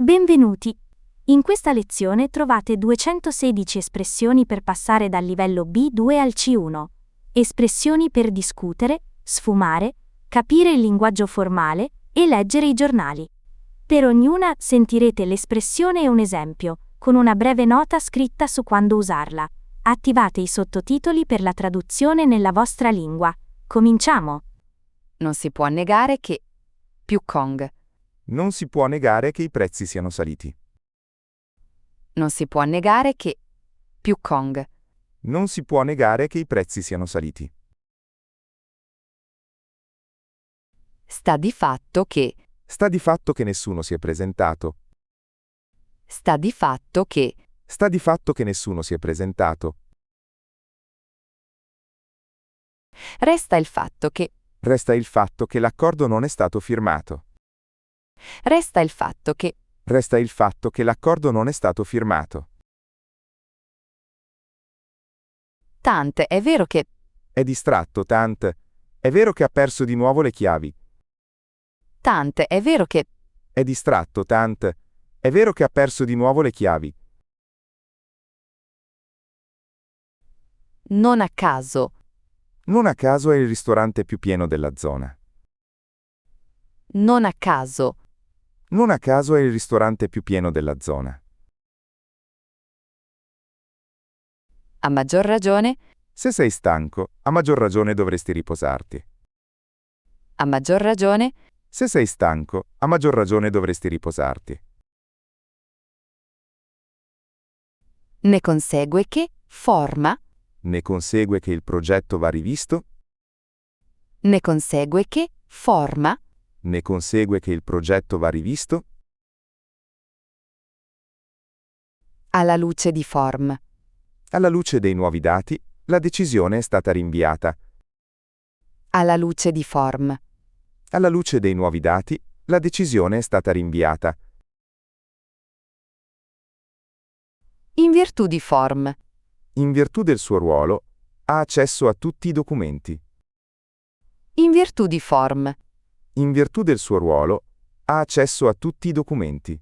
Benvenuti! In questa lezione trovate 216 espressioni per passare dal livello B2 al C1. Espressioni per discutere, sfumare, capire il linguaggio formale e leggere i giornali. Per ognuna sentirete l'espressione e un esempio, con una breve nota scritta su quando usarla. Attivate i sottotitoli per la traduzione nella vostra lingua. Cominciamo! Non si può negare che più Kong. Non si può negare che i prezzi siano saliti. Non si può negare che più Kong. Non si può negare che i prezzi siano saliti. Sta di fatto che. Sta di fatto che nessuno si è presentato. Sta di fatto che. Sta di fatto che nessuno si è presentato. Resta il fatto che. Resta il fatto che l'accordo non è stato firmato. Resta il fatto che. Resta il fatto che l'accordo non è stato firmato. Tant è vero che. È distratto, Tant. È vero che ha perso di nuovo le chiavi. Tant è vero che. È distratto, Tant. È vero che ha perso di nuovo le chiavi. Non a caso. Non a caso è il ristorante più pieno della zona. Non a caso. Non a caso è il ristorante più pieno della zona. A maggior ragione. Se sei stanco, a maggior ragione dovresti riposarti. A maggior ragione. Se sei stanco, a maggior ragione dovresti riposarti. Ne consegue che forma. Ne consegue che il progetto va rivisto? Ne consegue che forma. Ne consegue che il progetto va rivisto? Alla luce di form. Alla luce dei nuovi dati, la decisione è stata rinviata. Alla luce di form. Alla luce dei nuovi dati, la decisione è stata rinviata. In virtù di form. In virtù del suo ruolo, ha accesso a tutti i documenti. In virtù di form. In virtù del suo ruolo, ha accesso a tutti i documenti.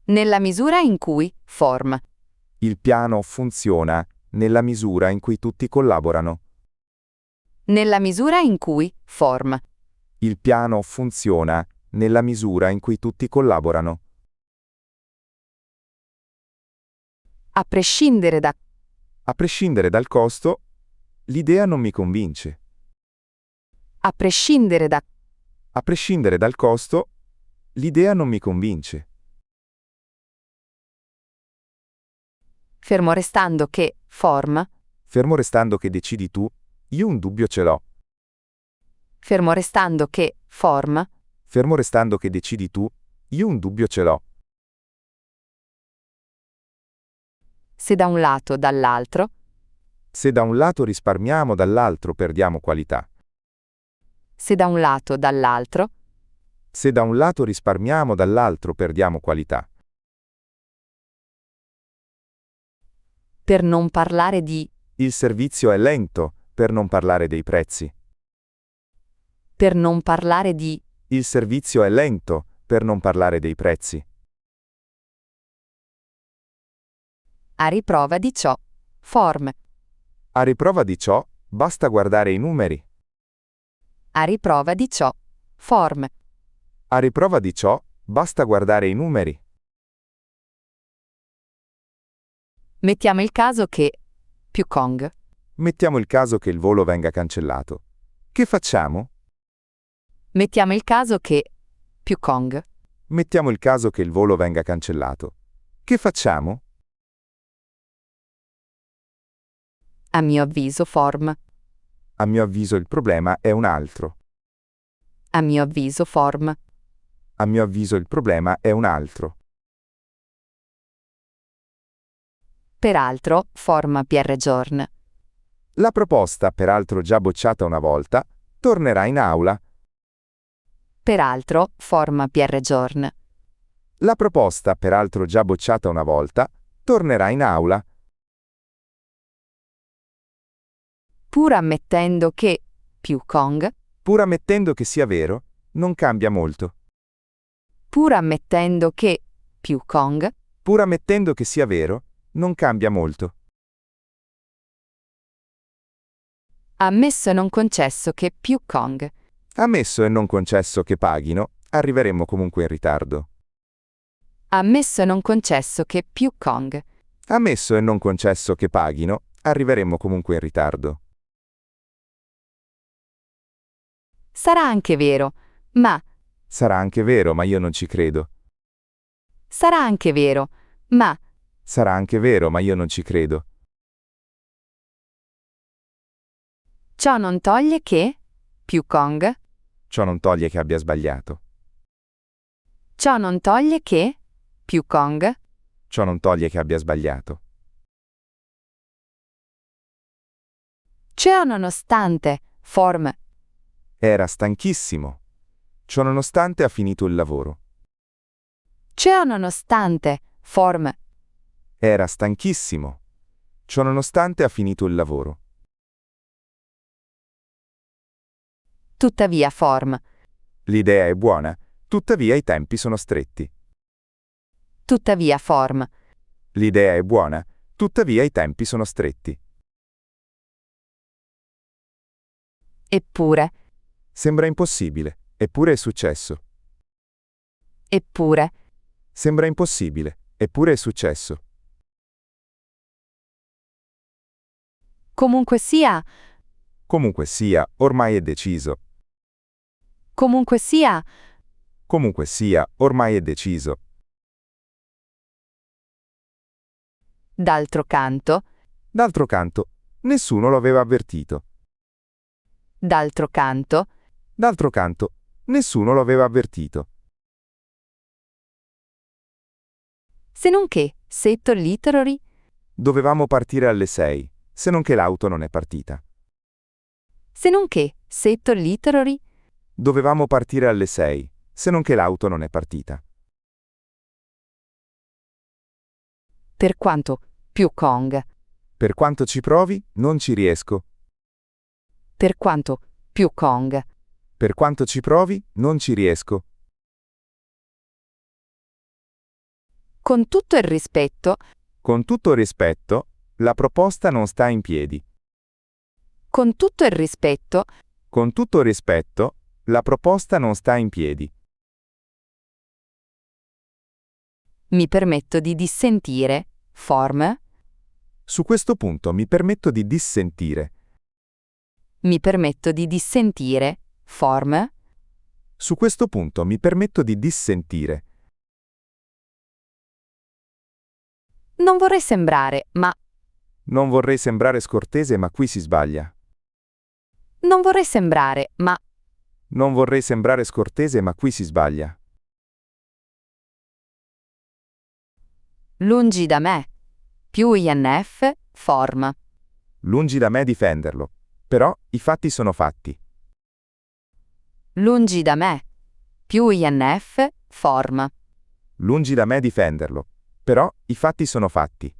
Nella misura in cui form. Il piano funziona nella misura in cui tutti collaborano. Nella misura in cui form. Il piano funziona nella misura in cui tutti collaborano. A prescindere da. A prescindere dal costo, l'idea non mi convince. A prescindere da. A prescindere dal costo, l'idea non mi convince. Fermo restando che form. Fermo restando che decidi tu, io un dubbio ce l'ho. Fermo restando che form. Fermo restando che decidi tu, io un dubbio ce l'ho. Se da un lato o dall'altro. Se da un lato risparmiamo, dall'altro perdiamo qualità. Se da un lato o dall'altro. Se da un lato risparmiamo, dall'altro perdiamo qualità. Per non parlare di. Il servizio è lento, per non parlare dei prezzi. Per non parlare di. Il servizio è lento, per non parlare dei prezzi. A riprova di ciò. Form. A riprova di ciò, basta guardare i numeri. A riprova di ciò. Form. A riprova di ciò, basta guardare i numeri. Mettiamo il caso che più Kong. Mettiamo il caso che il volo venga cancellato. Che facciamo? Mettiamo il caso che più Kong. Mettiamo il caso che il volo venga cancellato. Che facciamo? A mio avviso form. A mio avviso il problema è un altro. A mio avviso form. A mio avviso il problema è un altro. Peraltro, forma PR Giorn. La proposta, peraltro già bocciata una volta, tornerà in aula. Peraltro, forma PR Giorn. La proposta, peraltro già bocciata una volta, tornerà in aula. Pur ammettendo che più Kong. Pur ammettendo che sia vero, non cambia molto. Pur ammettendo che più Kong, Pur ammettendo che sia vero, non cambia molto. ammesso e non concesso che più Kong, Ammesso e non concesso che paghino, arriveremmo comunque in ritardo. ammesso e non concesso che più Kong, Ammesso e non concesso che paghino, arriveremmo comunque in ritardo. sarà anche vero, ma, Sarà anche vero, ma io non ci credo. sarà anche vero, ma, Sarà anche vero, ma io non ci credo. ciò non toglie che più Kong, Ciò non toglie che abbia sbagliato. ciò non toglie che più Kong, Ciò non toglie che abbia sbagliato. ciò nonostante, form, Era stanchissimo. Ciò nonostante ha finito il lavoro. ciò nonostante, form, Era stanchissimo. Ciò nonostante ha finito il lavoro. tuttavia form, L'idea è buona, tuttavia i tempi sono stretti. tuttavia form, L'idea è buona, tuttavia i tempi sono stretti. eppure, Sembra impossibile, eppure è successo. eppure, Sembra impossibile, eppure è successo. comunque sia, Comunque sia, ormai è deciso. comunque sia, Comunque sia, ormai è deciso. d'altro canto, D'altro canto, nessuno lo aveva avvertito. d'altro canto, D'altro canto, nessuno lo aveva avvertito. se non che, setto literary, Dovevamo partire alle 6, se non che l'auto non è partita. se non che, setto literary, Dovevamo partire alle 6, se non che l'auto non è partita. per quanto, più Kong, Per quanto ci provi, non ci riesco. per quanto, più Kong, Per quanto ci provi, non ci riesco. con tutto il rispetto, Con tutto il rispetto, la proposta non sta in piedi. con tutto il rispetto, Con tutto il rispetto, la proposta non sta in piedi. mi permetto di dissentire, form, Su questo punto mi permetto di dissentire. mi permetto di dissentire, form, Su questo punto mi permetto di dissentire. non vorrei sembrare, ma, Non vorrei sembrare scortese, ma qui si sbaglia. non vorrei sembrare, ma, Non vorrei sembrare scortese, ma qui si sbaglia. lungi da me, più INF, form, Lungi da me difenderlo. Però i fatti sono fatti. lungi da me, più INF, form, Lungi da me difenderlo. Però i fatti sono fatti.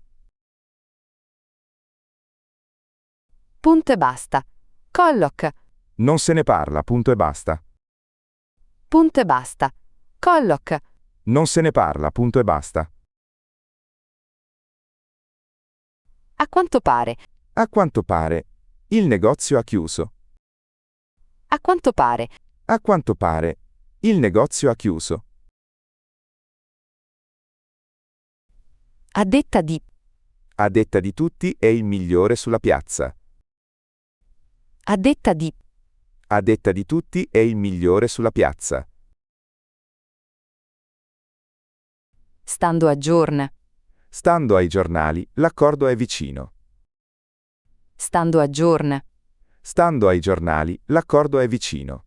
punto e basta, colloc, Non se ne parla, punto e basta. punto e basta, colloc, Non se ne parla, punto e basta. a quanto pare, A quanto pare, il negozio ha chiuso. a quanto pare, A quanto pare, il negozio ha chiuso. a detta di, A detta di tutti è il migliore sulla piazza. a detta di, A detta di tutti è il migliore sulla piazza. stando a giorno, Stando ai giornali, l'accordo è vicino. stando a giorno, Stando ai giornali, l'accordo è vicino.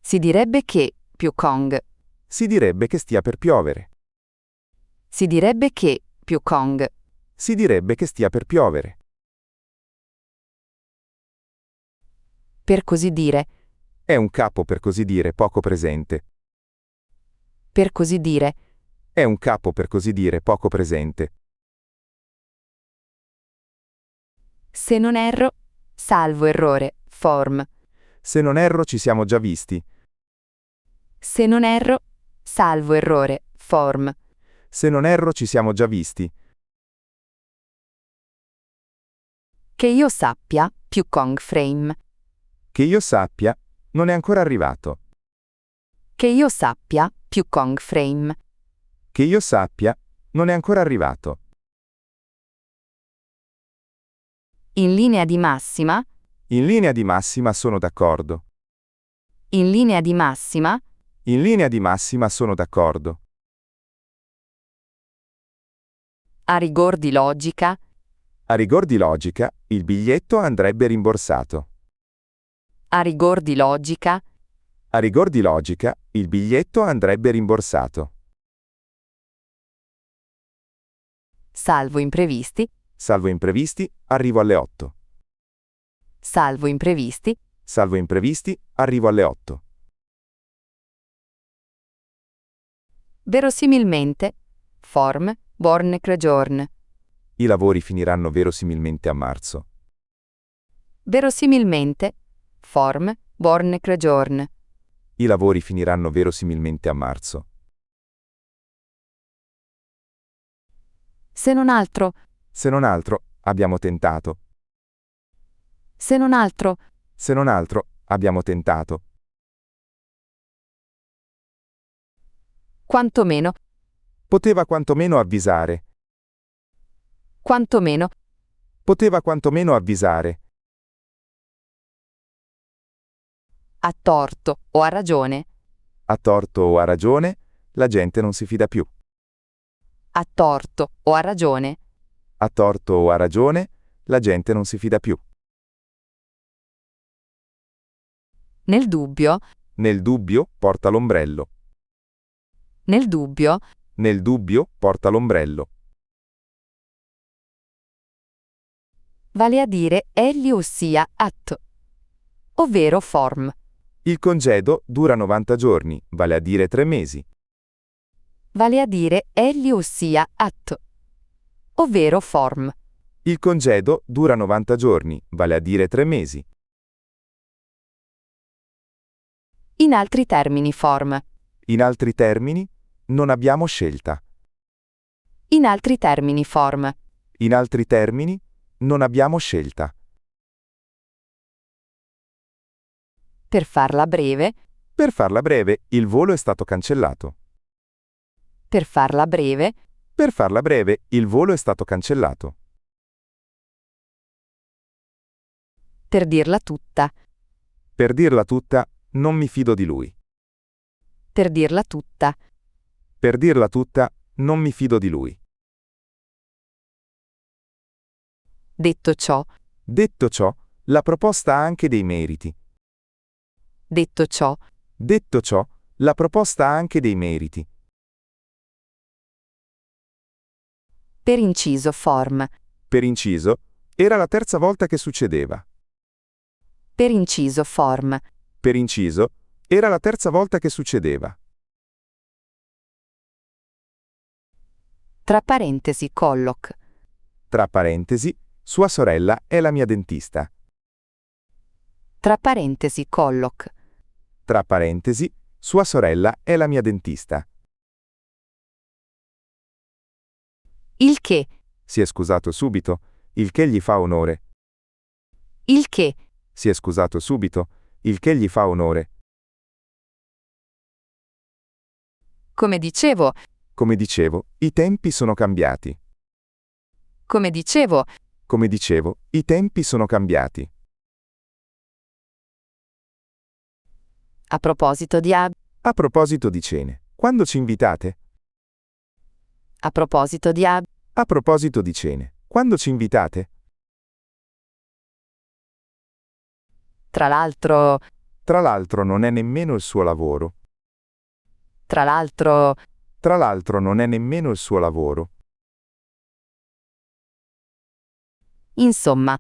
si direbbe che, più Kong, Si direbbe che stia per piovere. si direbbe che, più Kong, Si direbbe che stia per piovere. per così dire, È un capo per così dire poco presente. per così dire, È un capo per così dire poco presente. se non erro, salvo errore, form, Se non erro ci siamo già visti. Se non erro, salvo errore, form. Se non erro ci siamo già visti. Che io sappia, più Kong frame. Che io sappia, non è ancora arrivato. Che io sappia, più Kong frame. Che io sappia, non è ancora arrivato. In linea di massima, In linea di massima sono d'accordo. in linea di massima, In linea di massima sono d'accordo. a rigor di logica, A rigor di logica, il biglietto andrebbe rimborsato. a rigor di logica, A rigor di logica, il biglietto andrebbe rimborsato. salvo imprevisti, Salvo imprevisti, arrivo alle 8. salvo imprevisti, Salvo imprevisti, arrivo alle 8. verosimilmente, form, bornekregiorn. I lavori finiranno verosimilmente a marzo. Verosimilmente, form, bornekregiorn. I lavori finiranno verosimilmente a marzo. Se non altro, Se non altro, abbiamo tentato. se non altro, Se non altro, abbiamo tentato. quantomeno, Poteva quantomeno avvisare. quantomeno, Poteva quantomeno avvisare. a torto o a ragione, A torto o a ragione, la gente non si fida più. a torto o a ragione, A torto o a ragione, la gente non si fida più. nel dubbio, Nel dubbio, porta l'ombrello. nel dubbio, Nel dubbio, porta l'ombrello. vale a dire egli ossia at, ovvero form, Il congedo dura 90 giorni, vale a dire 3 mesi. vale a dire egli ossia at, ovvero form, Il congedo dura 90 giorni, vale a dire 3 mesi. in altri termini form, In altri termini, non abbiamo scelta. in altri termini form, In altri termini, non abbiamo scelta. per farla breve, Per farla breve, il volo è stato cancellato. per farla breve, Per farla breve, il volo è stato cancellato. per dirla tutta, Per dirla tutta, non mi fido di lui. per dirla tutta, Per dirla tutta, non mi fido di lui. detto ciò, Detto ciò, la proposta ha anche dei meriti. detto ciò, Detto ciò, la proposta ha anche dei meriti. per inciso form, Per inciso, era la terza volta che succedeva. per inciso form, Per inciso, era la terza volta che succedeva. tra parentesi colloc, Tra parentesi, sua sorella è la mia dentista. tra parentesi colloc, Tra parentesi, sua sorella è la mia dentista. il che, Si è scusato subito, il che gli fa onore. il che, Si è scusato subito, il che gli fa onore. come dicevo, Come dicevo, i tempi sono cambiati. come dicevo, Come dicevo, i tempi sono cambiati. a proposito di A proposito di cene, quando ci invitate? a proposito di A proposito di cene, quando ci invitate? tra l'altro, Tra l'altro non è nemmeno il suo lavoro. tra l'altro, Tra l'altro non è nemmeno il suo lavoro. insomma,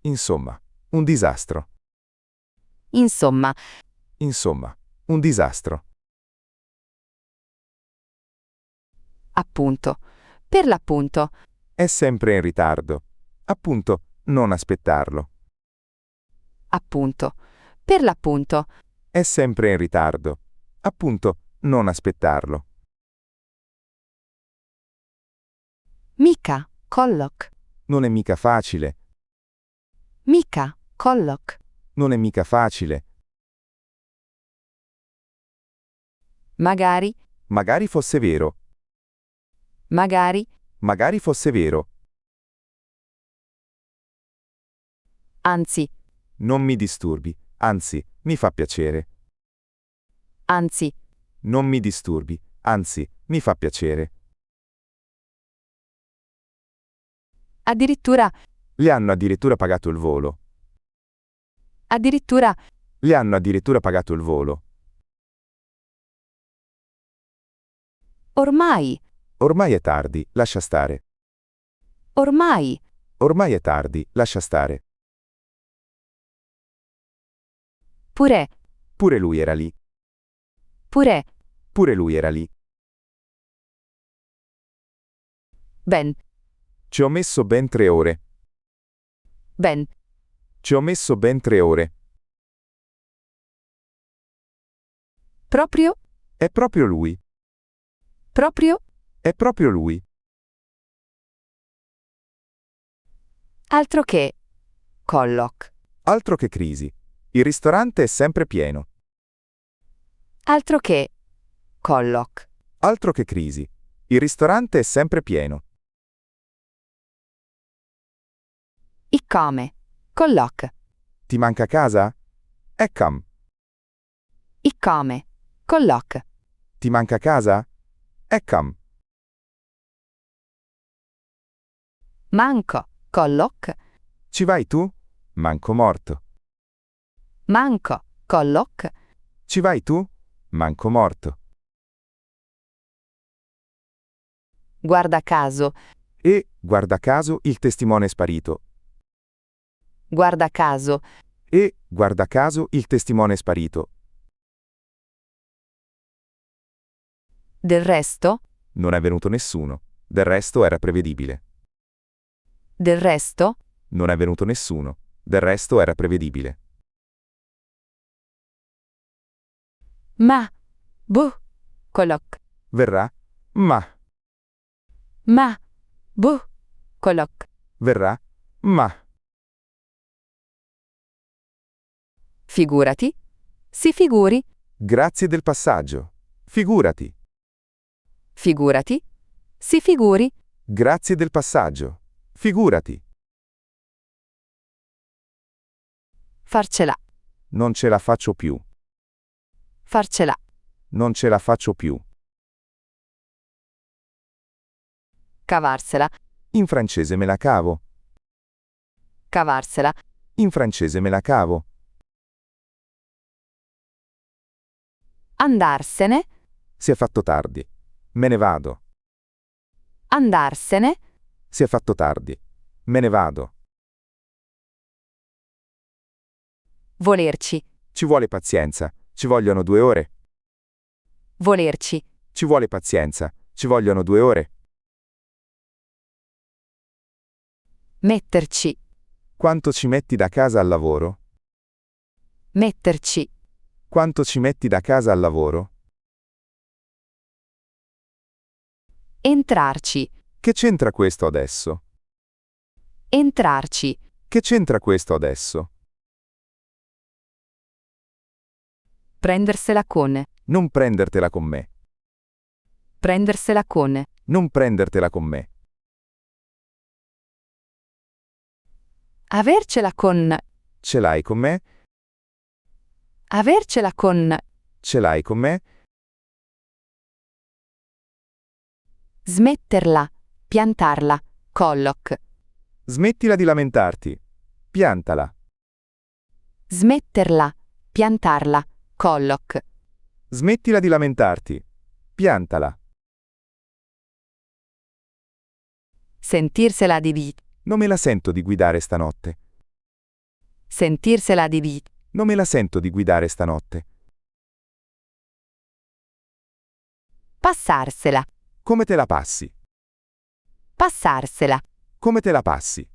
Insomma, un disastro. insomma, Insomma, un disastro. appunto, per l'appunto, È sempre in ritardo. Appunto, non aspettarlo. appunto, per l'appunto, È sempre in ritardo. Appunto, non aspettarlo. Mica, colloc. Non è mica facile. Mica, colloc. Non è mica facile. Magari, Magari fosse vero. magari, Magari fosse vero. anzi, Non mi disturbi. Anzi, mi fa piacere. anzi, Non mi disturbi. Anzi, mi fa piacere. addirittura, Gli hanno addirittura pagato il volo. addirittura, Gli hanno addirittura pagato il volo. ormai, Ormai è tardi, lascia stare. ormai, Ormai è tardi, lascia stare. pure, Pure lui era lì. pure, Pure lui era lì. ben, Ci ho messo ben 3 ore. ben, Ci ho messo ben 3 ore. proprio, È proprio lui. proprio, È proprio lui. altro che, colloc, Altro che crisi. Il ristorante è sempre pieno. altro che, colloc, Altro che crisi. Il ristorante è sempre pieno. come, colloc, Ti manca casa? Eccam. come, colloc, Ti manca casa? Eccam. manco, colloc, Ci vai tu? Manco morto. manco, colloc, Ci vai tu? Manco morto. guarda caso, E, guarda caso, il testimone è sparito. guarda caso, E, guarda caso, il testimone è sparito. del resto, Non è venuto nessuno. Del resto era prevedibile. del resto, Non è venuto nessuno. Del resto era prevedibile. ma, boh, colloc, Verrà? Ma. boh, colloc, Verrà? Ma. figurati, si figuri, Grazie del passaggio. Figurati. figurati, si figuri, Grazie del passaggio. Figurati. farcela, Non ce la faccio più. farcela, Non ce la faccio più. cavarsela, In francese me la cavo. cavarsela, In francese me la cavo. andarsene, Si è fatto tardi. Me ne vado. andarsene, Si è fatto tardi. Me ne vado. volerci, Ci vuole pazienza. Ci vogliono 2 ore. volerci, Ci vuole pazienza. Ci vogliono 2 ore. metterci, Quanto ci metti da casa al lavoro? metterci, Quanto ci metti da casa al lavoro? entrarci, Che c'entra questo adesso? entrarci, Che c'entra questo adesso? prendersela con, Non prendertela con me. prendersela con, Non prendertela con me. avercela con, Ce l'hai con me? avercela con, Ce l'hai con me? smetterla, piantarla, colloc, Smettila di lamentarti. Piantala. smetterla, piantarla, colloc, Smettila di lamentarti. Piantala. sentirsela di Non me la sento di guidare stanotte. sentirsela di Non me la sento di guidare stanotte. passarsela, Come te la passi? passarsela, Come te la passi?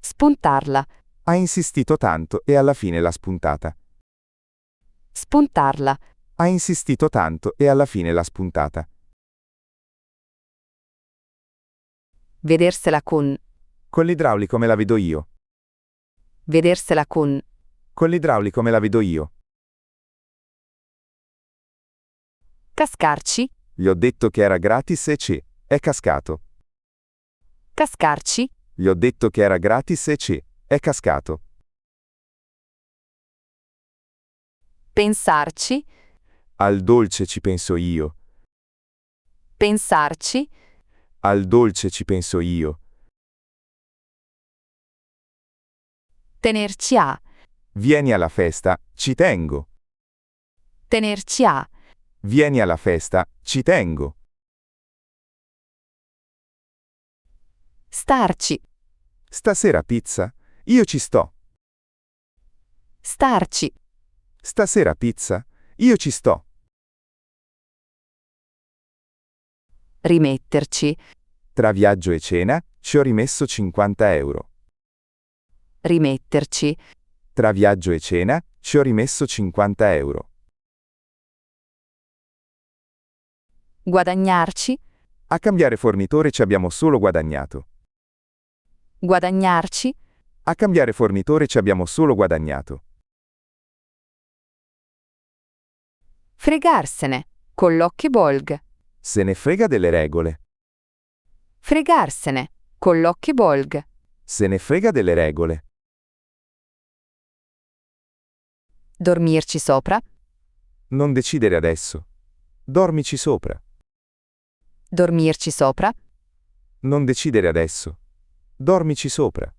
spuntarla, Ha insistito tanto e alla fine l'ha spuntata. Spuntarla. Ha insistito tanto e alla fine l'ha spuntata. Vedersela con. Con l'idraulico me la vedo io. Vedersela con. Con l'idraulico me la vedo io. Cascarci. Gli ho detto che era gratis e è cascato. Cascarci. Gli ho detto che era gratis e è cascato. Pensarci. Al dolce ci penso io. Pensarci. Al dolce ci penso io. Tenerci a. Vieni alla festa, ci tengo. Tenerci a. Vieni alla festa, ci tengo. Starci. Stasera pizza? Io ci sto. Starci. Stasera pizza? Io ci sto. Rimetterci. Tra viaggio e cena, ci ho rimesso 50 euro. Rimetterci. Tra viaggio e cena, ci ho rimesso 50 euro. Guadagnarci. A cambiare fornitore ci abbiamo solo guadagnato. Guadagnarci. A cambiare fornitore ci abbiamo solo guadagnato. Fregarsene. Con l'occhio bolg. Se ne frega delle regole. Fregarsene. Con l'occhio bolg. Se ne frega delle regole. Dormirci sopra. Non decidere adesso. Dormici sopra. Dormirci sopra. Non decidere adesso. Dormici sopra.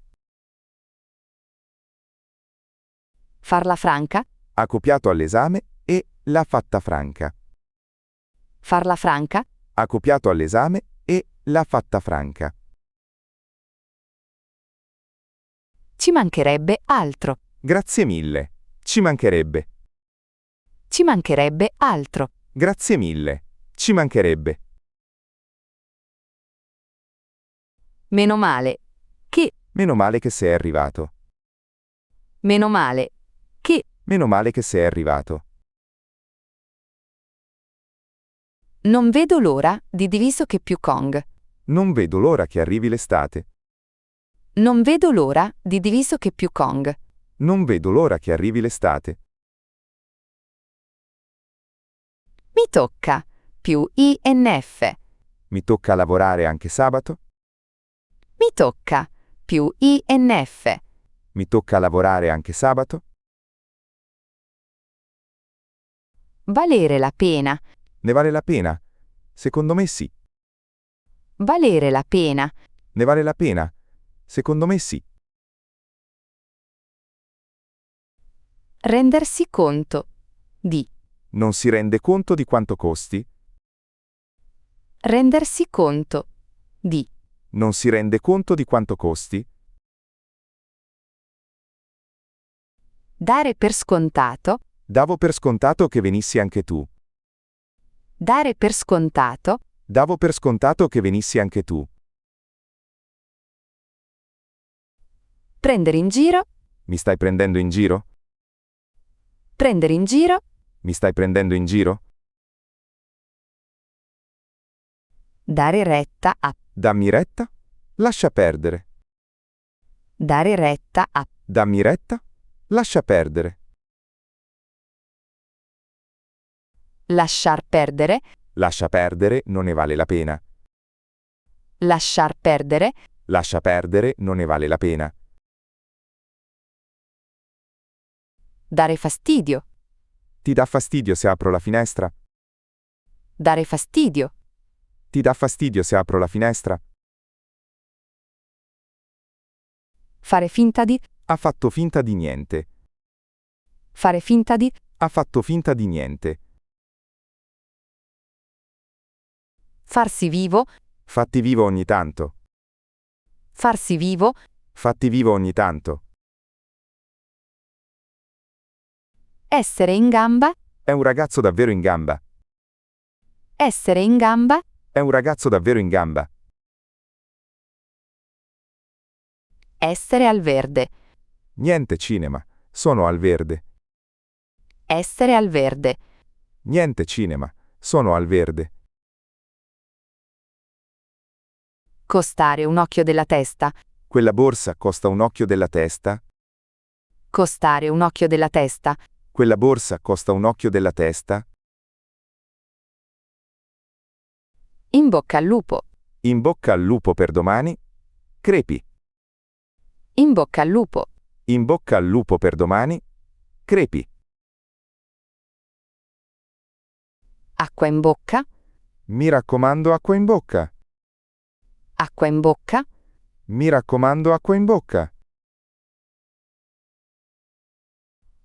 Farla franca. Ha copiato all'esame e l'ha fatta franca. Farla franca. Ha copiato all'esame e l'ha fatta franca. Ci mancherebbe altro. Grazie mille. Ci mancherebbe. Ci mancherebbe altro. Grazie mille. Ci mancherebbe. Meno male. Che. Meno male che sei arrivato. Meno male. Che. Meno male che sei arrivato. Non vedo l'ora di Diviso che più Kong. Non vedo l'ora che arrivi l'estate. Non vedo l'ora di Diviso che più Kong. Non vedo l'ora che arrivi l'estate. Mi tocca. Più INF. Mi tocca lavorare anche sabato? Mi tocca. Più INF. Mi tocca lavorare anche sabato? Valere la pena. Ne vale la pena? Secondo me sì. Valere la pena. Ne vale la pena? Secondo me sì. Rendersi conto. Di. Non si rende conto di quanto costi? Rendersi conto. Di. Non si rende conto di quanto costi? Dare per scontato. Davo per scontato che venissi anche tu. Dare per scontato. Davo per scontato che venissi anche tu. Prendere in giro. Mi stai prendendo in giro? Prendere in giro. Mi stai prendendo in giro? Dare retta a. Dammi retta? Lascia perdere. Dare retta a. Dammi retta? Lascia perdere. Lasciar perdere. Lascia perdere, non ne vale la pena. Lasciar perdere. Lascia perdere, non ne vale la pena. Dare fastidio. Ti dà fastidio se apro la finestra? Dare fastidio. Ti dà fastidio se apro la finestra? Fare finta di. Ha fatto finta di niente. Fare finta di. Ha fatto finta di niente. Farsi vivo. Fatti vivo ogni tanto. Farsi vivo. Fatti vivo ogni tanto. Essere in gamba. È un ragazzo davvero in gamba. Essere in gamba. È un ragazzo davvero in gamba. Essere al verde. Niente cinema. Sono al verde. Essere al verde. Niente cinema, sono al verde. Costare un occhio della testa. Quella borsa costa un occhio della testa? Costare un occhio della testa. Quella borsa costa un occhio della testa? In bocca al lupo. In bocca al lupo per domani? Crepi. In bocca al lupo. In bocca al lupo per domani? Crepi. Acqua in bocca. Mi raccomando, acqua in bocca. Acqua in bocca. Mi raccomando, acqua in bocca.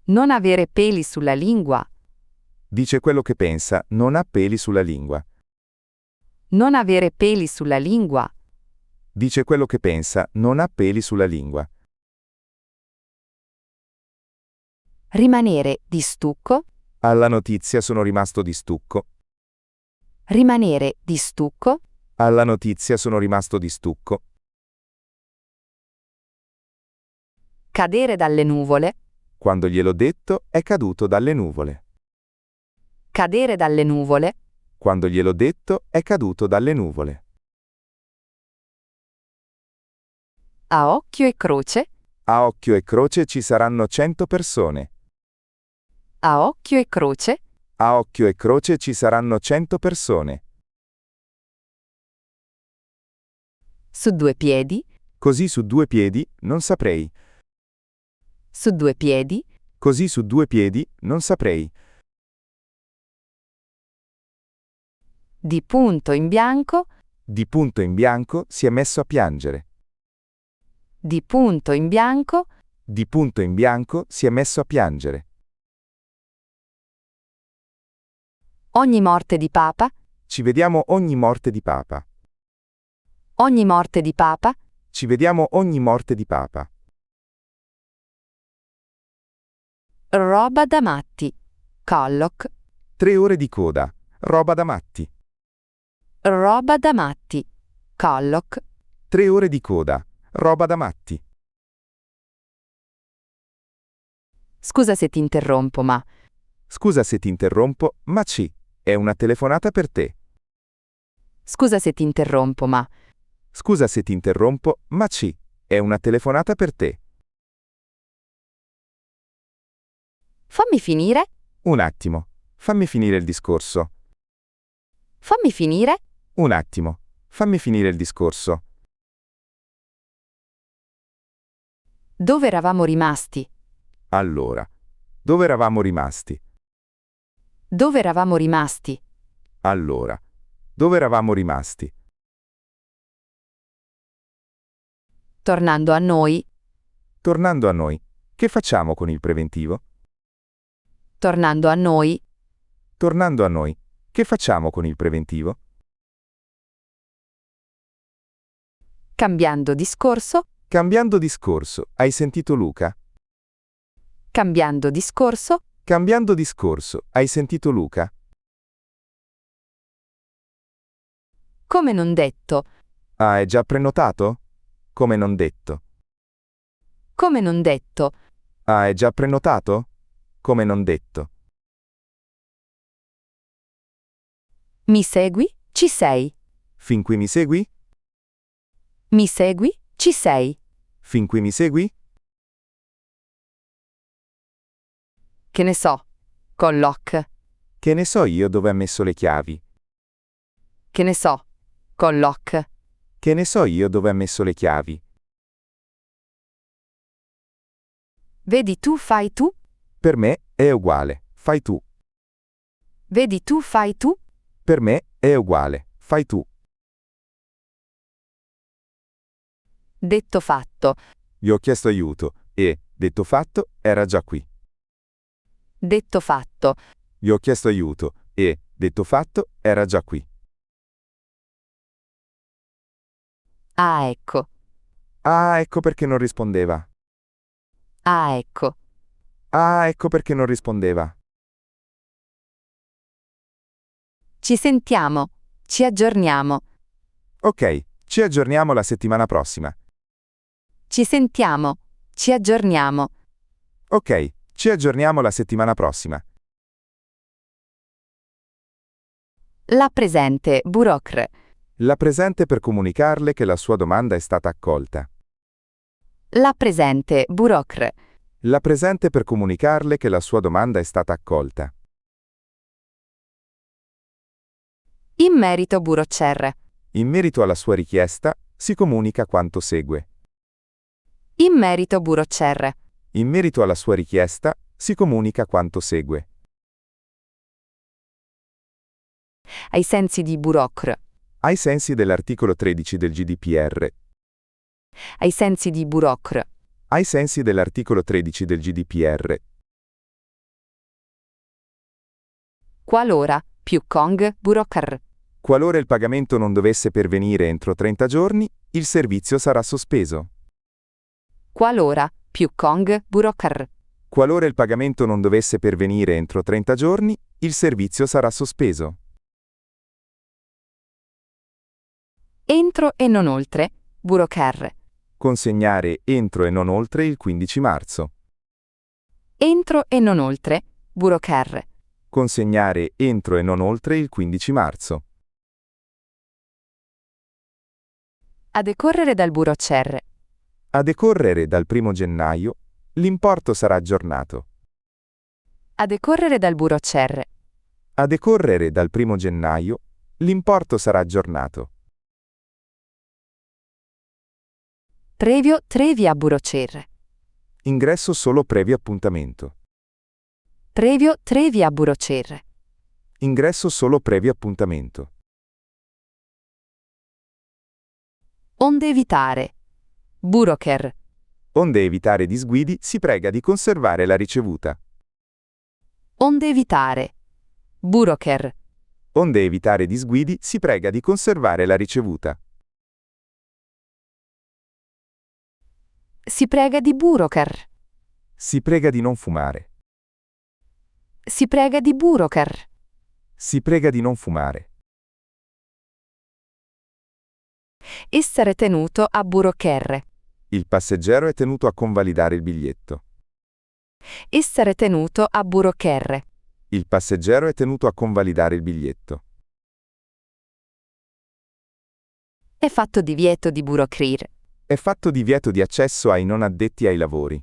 Non avere peli sulla lingua. Dice quello che pensa, non ha peli sulla lingua. Non avere peli sulla lingua. Dice quello che pensa, non ha peli sulla lingua. Rimanere di stucco. Alla notizia sono rimasto di stucco. Rimanere di stucco. Alla notizia sono rimasto di stucco. Cadere dalle nuvole. Quando gliel'ho detto, è caduto dalle nuvole. Cadere dalle nuvole. Quando gliel'ho detto, è caduto dalle nuvole. A occhio e croce. A occhio e croce ci saranno 100 persone. A occhio e croce. A occhio e croce ci saranno 100 persone. Su due piedi. Così su due piedi, non saprei. Su due piedi. Così su due piedi, non saprei. Di punto in bianco. Di punto in bianco si è messo a piangere. Di punto in bianco. Di punto in bianco si è messo a piangere. Ogni morte di papa. Ci vediamo ogni morte di papa. Ogni morte di papa. Ci vediamo ogni morte di papa. Roba da matti. Colloc. 3 ore di coda. Roba da matti. Roba da matti. Colloc. 3 ore di coda. Roba da matti. Scusa se ti interrompo, ma. Scusa se ti interrompo, ma è una telefonata per te. Scusa se ti interrompo, ma. Scusa se ti interrompo, ma è una telefonata per te. Fammi finire. Un attimo. Fammi finire il discorso. Fammi finire. Un attimo. Fammi finire il discorso. Dove eravamo rimasti? Allora. Dove eravamo rimasti? Dove eravamo rimasti? Allora. Dove eravamo rimasti? Tornando a noi. Tornando a noi. Che facciamo con il preventivo? Tornando a noi. Tornando a noi. Che facciamo con il preventivo? Cambiando discorso. Cambiando discorso. Hai sentito Luca? Cambiando discorso. Cambiando discorso. Hai sentito Luca? Come non detto. Ah, è già prenotato? Come non detto. Come non detto. Ah, è già prenotato? Come non detto. Mi segui? Ci sei. Fin qui mi segui? Mi segui? Ci sei. Fin qui mi segui? Che ne so. Colloc. Che ne so io dove ha messo le chiavi? Che ne so. Colloc. Che ne so io dove ha messo le chiavi? Vedi tu fai tu. Per me è uguale, fai tu. Vedi tu fai tu. Per me è uguale, fai tu. Detto fatto. Gli ho chiesto aiuto e, detto fatto, era già qui. Detto fatto. Gli ho chiesto aiuto e, detto fatto, era già qui. Ah, ecco. Ah, ecco perché non rispondeva. Ah, ecco. Ah, ecco perché non rispondeva. Ci sentiamo. Ci aggiorniamo. Ok, ci aggiorniamo la settimana prossima. Ci sentiamo. Ci aggiorniamo. Ok, ci aggiorniamo la settimana prossima. La presente, burokr. La presente per comunicarle che la sua domanda è stata accolta. La presente, burokr. La presente per comunicarle che la sua domanda è stata accolta. In merito, burocer. In merito alla sua richiesta, si comunica quanto segue. In merito, burocer. In merito alla sua richiesta, si comunica quanto segue. Ai sensi di burokr. Ai sensi dell'articolo 13 del GDPR. Ai sensi di burokr. Ai sensi dell'articolo 13 del GDPR. Qualora, più Kong, burokr. Qualora il pagamento non dovesse pervenire entro 30 giorni, il servizio sarà sospeso. Qualora, più Kong, burokr. Qualora il pagamento non dovesse pervenire entro 30 giorni, il servizio sarà sospeso. Entro e non oltre, burokr. Consegnare entro e non oltre il 15 marzo. Entro e non oltre, burokr. Consegnare entro e non oltre il 15 marzo. A decorrere dal burocer. A decorrere dal 1 gennaio, l'importo sarà aggiornato. A decorrere dal burocer. A decorrere dal 1 gennaio, l'importo sarà aggiornato. Previo trevia burocer. Ingresso solo previo appuntamento. Previo trevia burocer. Ingresso solo previo appuntamento. Onde evitare. Buroker. Onde evitare disguidi, si prega di conservare la ricevuta. Onde evitare. Buroker. Onde evitare disguidi, si prega di conservare la ricevuta. Si prega di buroker. Si prega di non fumare. Si prega di buroker. Si prega di non fumare. Essere tenuto a buroker. Il passeggero è tenuto a convalidare il biglietto. Essere tenuto a buroker. Il passeggero è tenuto a convalidare il biglietto. È fatto divieto di burokrir. È fatto divieto di accesso ai non addetti ai lavori.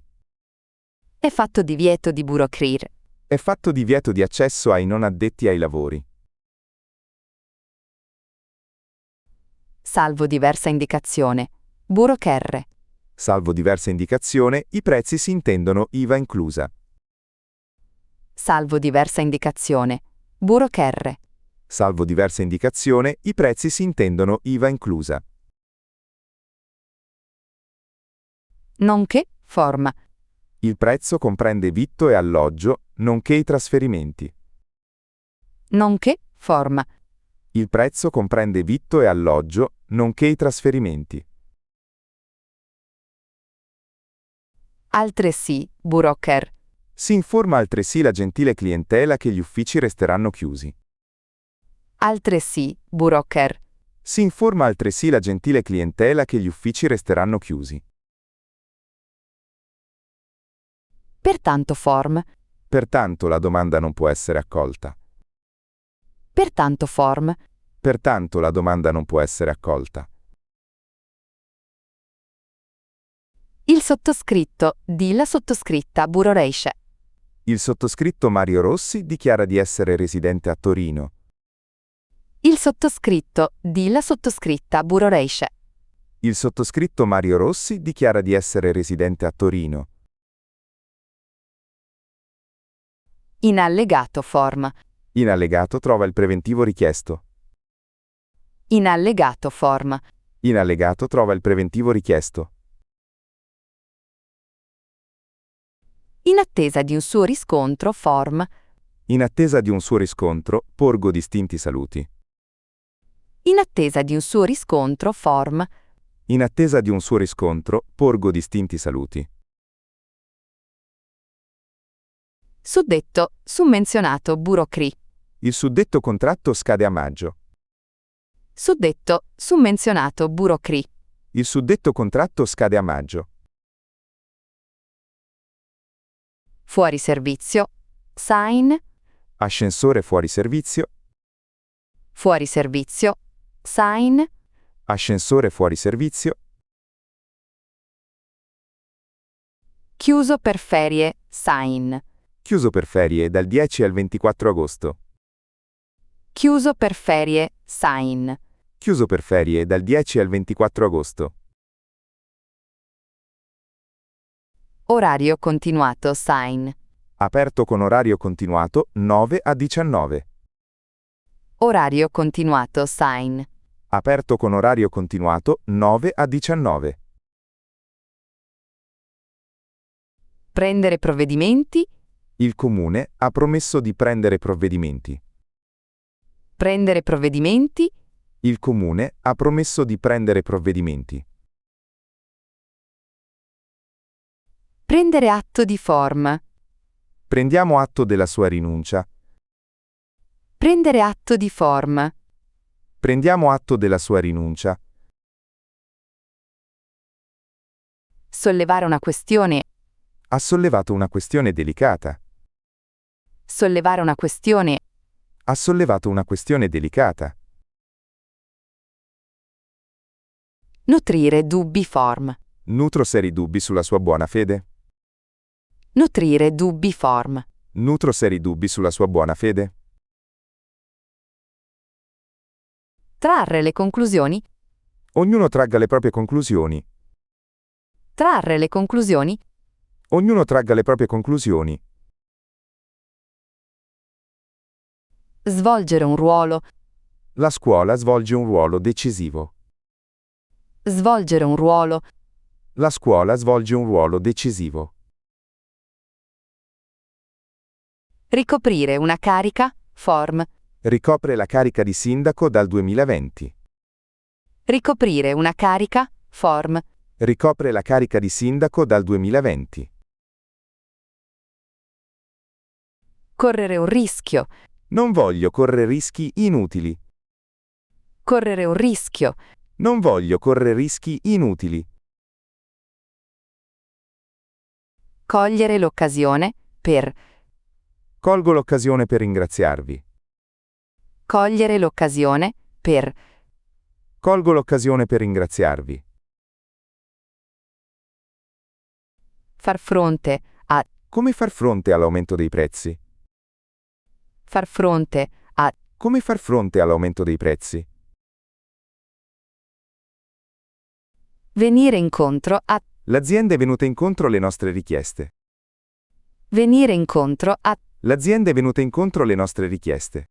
È fatto divieto di burokrir. È fatto divieto di accesso ai non addetti ai lavori. Salvo diversa indicazione. Buroker. Salvo diversa indicazione, i prezzi si intendono IVA inclusa. Salvo diversa indicazione. Buroker. Salvo diversa indicazione, i prezzi si intendono IVA inclusa. Nonché, forma. Il prezzo comprende vitto e alloggio, nonché i trasferimenti. Nonché, forma. Il prezzo comprende vitto e alloggio, nonché i trasferimenti. Altresì, buroker. Si informa altresì la gentile clientela che gli uffici resteranno chiusi. Altresì, buroker. Si informa altresì la gentile clientela che gli uffici resteranno chiusi. Pertanto form. Pertanto la domanda non può essere accolta. Pertanto form. Pertanto la domanda non può essere accolta. Il sottoscritto, di la sottoscritta buroreisce. Il sottoscritto Mario Rossi dichiara di essere residente a Torino. Il sottoscritto, di la sottoscritta buroreisce. Il sottoscritto Mario Rossi dichiara di essere residente a Torino. In allegato form. In allegato trova il preventivo richiesto. In allegato form. In allegato trova il preventivo richiesto. In attesa di un suo riscontro form. In attesa di un suo riscontro, porgo distinti saluti. In attesa di un suo riscontro form. In attesa di un suo riscontro, porgo distinti saluti. Suddetto, summenzionato burocri. Il suddetto contratto scade a maggio. Suddetto, summenzionato burocri. Il suddetto contratto scade a maggio. Fuori servizio. Sign. Ascensore fuori servizio. fuori servizio, sign, ascensore fuori servizio, chiuso per ferie, sign, chiuso per ferie dal 10 al 24 agosto, chiuso per ferie, sign, chiuso per ferie dal 10 al 24 agosto, orario continuato, sign, aperto con orario continuato 9 a 19, orario continuato, sign, aperto con orario continuato 9 a 19, prendere provvedimenti, il comune ha promesso di prendere provvedimenti, prendere provvedimenti, il comune ha promesso di prendere provvedimenti, prendere atto di forma, prendiamo atto della sua rinuncia, prendere atto di forma, prendiamo atto della sua rinuncia, sollevare una questione, ha sollevato una questione delicata, sollevare una questione, ha sollevato una questione delicata, nutrire dubbi form, nutro seri dubbi sulla sua buona fede, nutrire dubbi form, nutro seri dubbi sulla sua buona fede, trarre le conclusioni, ognuno tragga le proprie conclusioni, trarre le conclusioni, ognuno tragga le proprie conclusioni, svolgere un ruolo, la scuola svolge un ruolo decisivo, svolgere un ruolo, la scuola svolge un ruolo decisivo, ricoprire una carica, form, ricopre la carica di sindaco dal 2020, ricoprire una carica, form, ricopre la carica di sindaco dal 2020, correre un rischio, non voglio correre rischi inutili, correre un rischio, non voglio correre rischi inutili, cogliere l'occasione, per, colgo l'occasione per ringraziarvi, cogliere l'occasione, per, colgo l'occasione per ringraziarvi, far fronte a, come far fronte all'aumento dei prezzi, far fronte a, come far fronte all'aumento dei prezzi, venire incontro a, l'azienda è venuta incontro alle nostre richieste, venire incontro a, l'azienda è venuta incontro alle nostre richieste,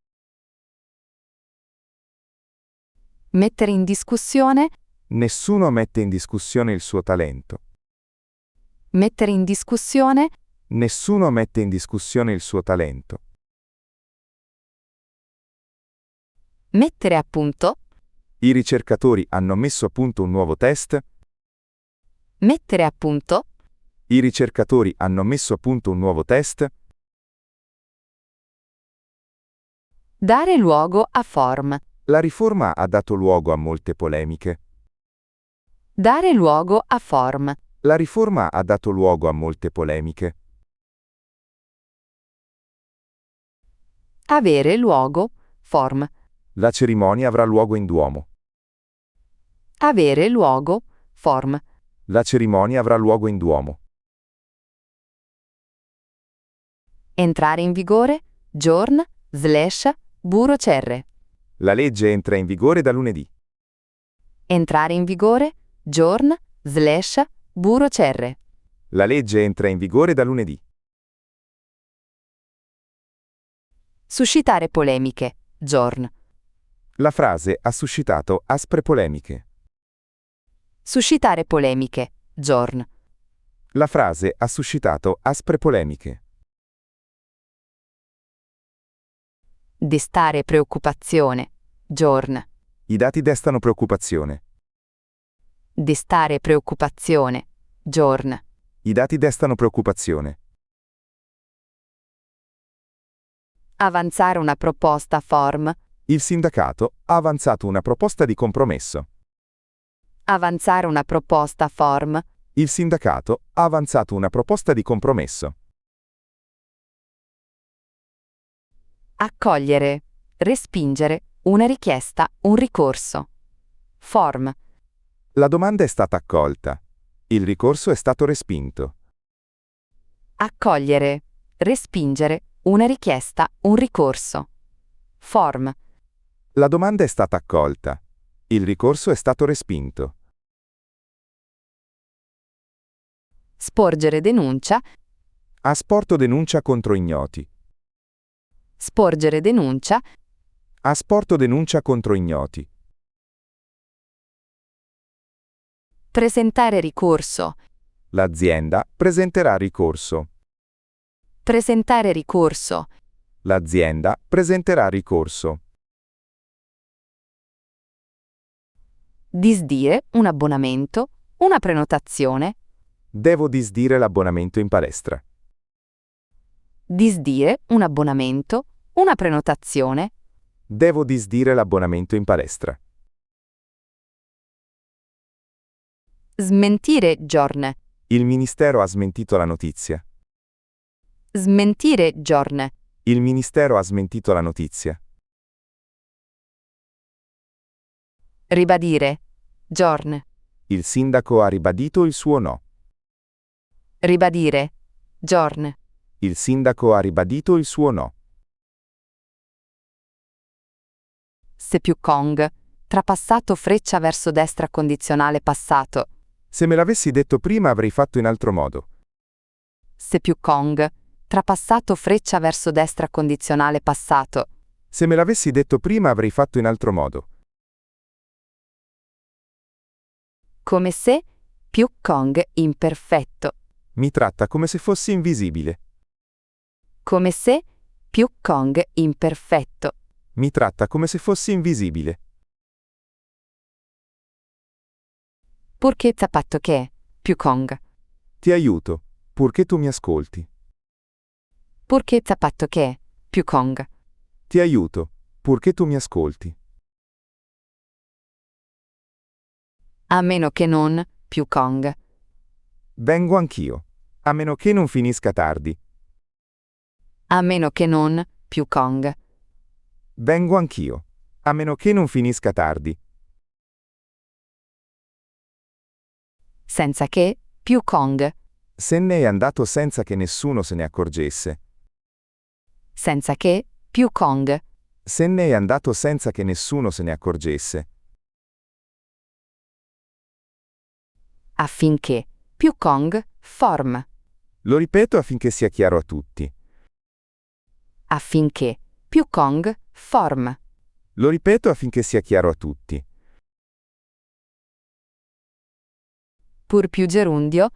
mettere in discussione, nessuno mette in discussione il suo talento, mettere in discussione, nessuno mette in discussione il suo talento, mettere a punto, i ricercatori hanno messo a punto un nuovo test, mettere a punto, i ricercatori hanno messo a punto un nuovo test, dare luogo a form, la riforma ha dato luogo a molte polemiche, dare luogo a form, la riforma ha dato luogo a molte polemiche, avere luogo, form, la cerimonia avrà luogo in Duomo, avere luogo, form, la cerimonia avrà luogo in Duomo, entrare in vigore, giorn, slash, buro cerre, la legge entra in vigore da lunedì, entrare in vigore, giorn, slash, buro cerre, la legge entra in vigore da lunedì, suscitare polemiche, giorn, la frase ha suscitato aspre polemiche, suscitare polemiche, giorn, la frase ha suscitato aspre polemiche, destare preoccupazione, giorn, i dati destano preoccupazione, destare preoccupazione, giorn, i dati destano preoccupazione, avanzare una proposta form, il sindacato ha avanzato una proposta di compromesso, avanzare una proposta form, il sindacato ha avanzato una proposta di compromesso, accogliere, respingere, una richiesta, un ricorso. Form. La domanda è stata accolta. Il ricorso è stato respinto. Accogliere, respingere, una richiesta, un ricorso. Form. La domanda è stata accolta. Il ricorso è stato respinto. Sporgere denuncia, Ha sporto denuncia contro ignoti. sporgere denuncia, Ha sporto denuncia contro ignoti. presentare ricorso, L'azienda presenterà ricorso. presentare ricorso, L'azienda presenterà ricorso. disdire, un abbonamento, una prenotazione, Devo disdire l'abbonamento in palestra. disdire, un abbonamento, una prenotazione, Devo disdire l'abbonamento in palestra. smentire giorn, Il Ministero ha smentito la notizia. smentire giorn, Il Ministero ha smentito la notizia. ribadire, giorn, Il sindaco ha ribadito il suo no. ribadire, giorn, Il sindaco ha ribadito il suo no. se più Kong, trapassato freccia verso destra condizionale passato, Se me l'avessi detto prima avrei fatto in altro modo. se più Kong, trapassato freccia verso destra condizionale passato, Se me l'avessi detto prima avrei fatto in altro modo. come se, più Kong imperfetto, Mi tratta come se fossi invisibile. come se, più Kong imperfetto, Mi tratta come se fossi invisibile. purché zapatto che, più Kong, Ti aiuto, purché tu mi ascolti. purché zapatto che, più Kong, Ti aiuto, purché tu mi ascolti. a meno che non, più Kong, Vengo anch'io, a meno che non finisca tardi. a meno che non, più Kong, Vengo anch'io, a meno che non finisca tardi. senza che, più Kong, Se ne è andato senza che nessuno se ne accorgesse. senza che, più Kong, Se ne è andato senza che nessuno se ne accorgesse. affinché, più Kong, form, Lo ripeto affinché sia chiaro a tutti. affinché, più Kong, form, Lo ripeto affinché sia chiaro a tutti. pur più gerundio,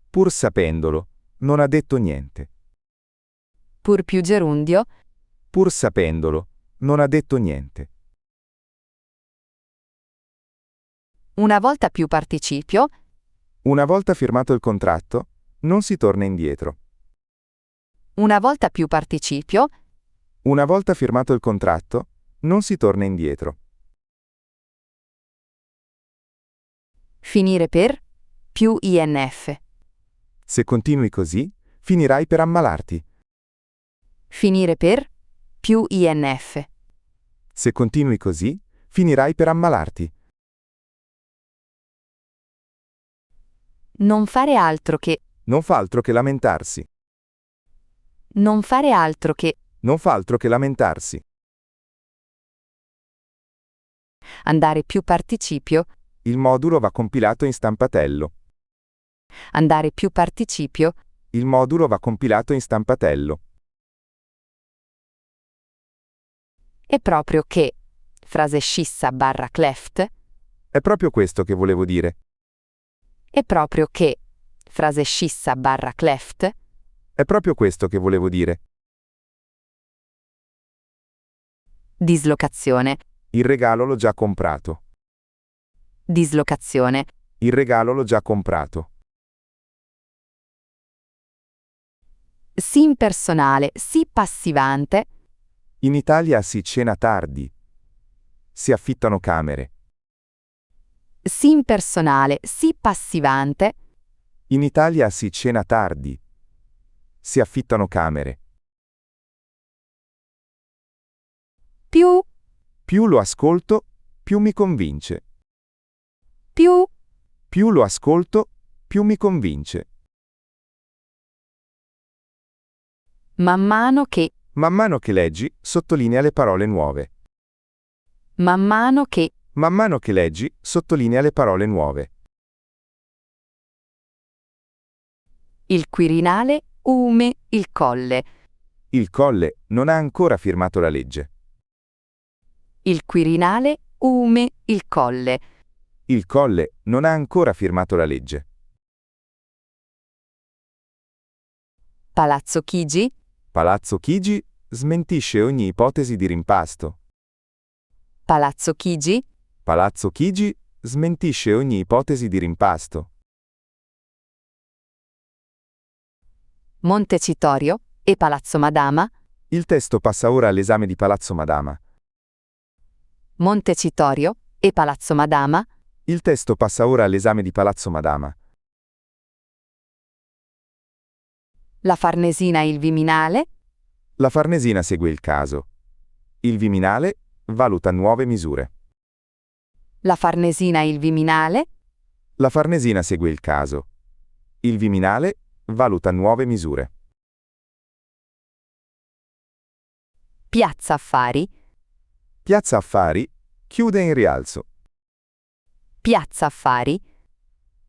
Pur sapendolo, non ha detto niente. pur più gerundio, Pur sapendolo, non ha detto niente. una volta più participio, Una volta firmato il contratto, non si torna indietro. una volta più participio, Una volta firmato il contratto, non si torna indietro. finire per, più INF, Se continui così, finirai per ammalarti. finire per, più INF, Se continui così, finirai per ammalarti. non fare altro che, Non fa altro che lamentarsi. non fare altro che, Non fa altro che lamentarsi. andare più participio, Il modulo va compilato in stampatello. andare più participio, Il modulo va compilato in stampatello. è proprio che, frase scissa barra cleft, È proprio questo che volevo dire. è proprio che, frase scissa barra cleft, È proprio questo che volevo dire. dislocazione, Il regalo l'ho già comprato. dislocazione, Il regalo l'ho già comprato. sì impersonale, sì passivante, In Italia si cena tardi. Si affittano camere. sì impersonale, sì passivante, In Italia si cena tardi. Si affittano camere. più Più lo ascolto, più mi convince. più, Più lo ascolto, più mi convince. man mano che, Man mano che leggi, sottolinea le parole nuove. man mano che, Man mano che leggi, sottolinea le parole nuove. il Quirinale, ume, il Colle. Il Colle non ha ancora firmato la legge. Il Quirinale, ume, il Colle. Il Colle non ha ancora firmato la legge. Palazzo Chigi, Palazzo Chigi smentisce ogni ipotesi di rimpasto. Palazzo Chigi, Palazzo Chigi smentisce ogni ipotesi di rimpasto. Montecitorio e Palazzo Madama. Il testo passa ora all'esame di Palazzo Madama. Montecitorio e Palazzo Madama. Il testo passa ora all'esame di Palazzo Madama. La Farnesina e il Viminale. La Farnesina segue il caso. Il Viminale valuta nuove misure. La Farnesina e il Viminale. La Farnesina segue il caso. Il Viminale valuta nuove misure. Piazza Affari. Piazza Affari chiude in rialzo. Piazza Affari.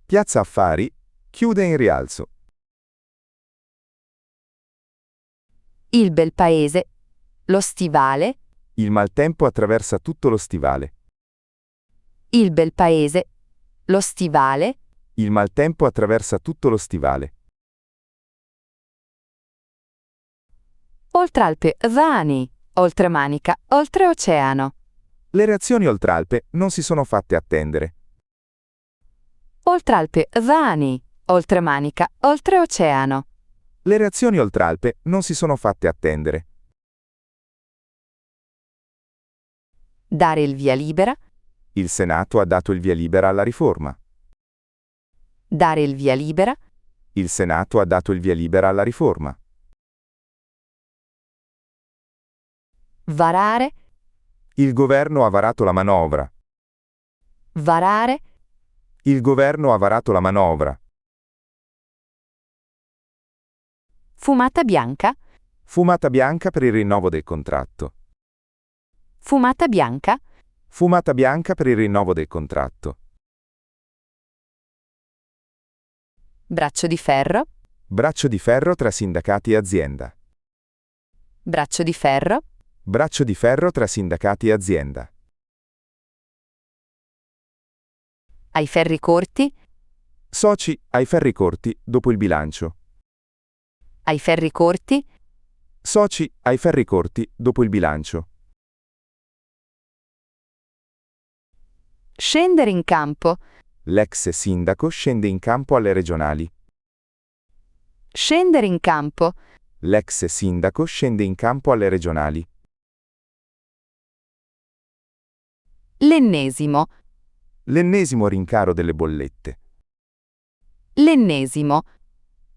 Piazza Affari chiude in rialzo. Il Bel Paese. Lo Stivale. Il maltempo attraversa tutto lo stivale. Il Bel Paese. Lo Stivale. Il maltempo attraversa tutto lo stivale. Oltralpe, Vani. Oltremanica, oltreoceano. Le reazioni oltralpe non si sono fatte attendere. Oltralpe, Vani. Oltremanica, oltreoceano. Le reazioni oltralpe non si sono fatte attendere. Dare il via libera. Il Senato ha dato il via libera alla riforma. Dare il via libera. Il Senato ha dato il via libera alla riforma. Varare. Il governo ha varato la manovra. Varare. Il governo ha varato la manovra. Fumata bianca. Fumata bianca per il rinnovo del contratto. Fumata bianca. Fumata bianca per il rinnovo del contratto. Braccio di ferro. Braccio di ferro tra sindacati e azienda. Braccio di ferro. Braccio di ferro tra sindacati e azienda. Ai ferri corti. Soci ai ferri corti dopo il bilancio. Ai ferri corti. Soci ai ferri corti dopo il bilancio. Scendere in campo. L'ex sindaco scende in campo alle regionali. Scendere in campo. L'ex sindaco scende in campo alle regionali. L'ennesimo. L'ennesimo rincaro delle bollette. L'ennesimo.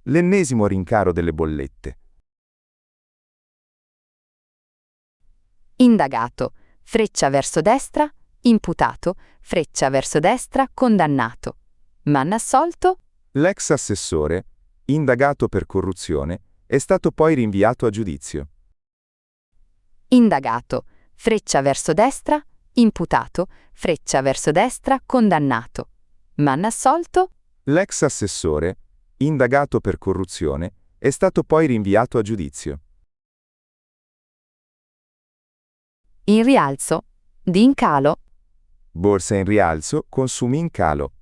L'ennesimo rincaro delle bollette. Indagato. Freccia verso destra. Imputato. Freccia verso destra. Condannato. Manna assolto. L'ex assessore, indagato per corruzione, è stato poi rinviato a giudizio. Indagato. Freccia verso destra. Imputato. Freccia verso destra. Condannato. Manna assolto. L'ex assessore, indagato per corruzione, è stato poi rinviato a giudizio. In rialzo. Di in calo. Borsa in rialzo, consumi in calo.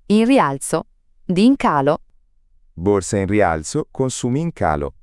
In rialzo. Di in calo. Borsa in rialzo, consumi in calo.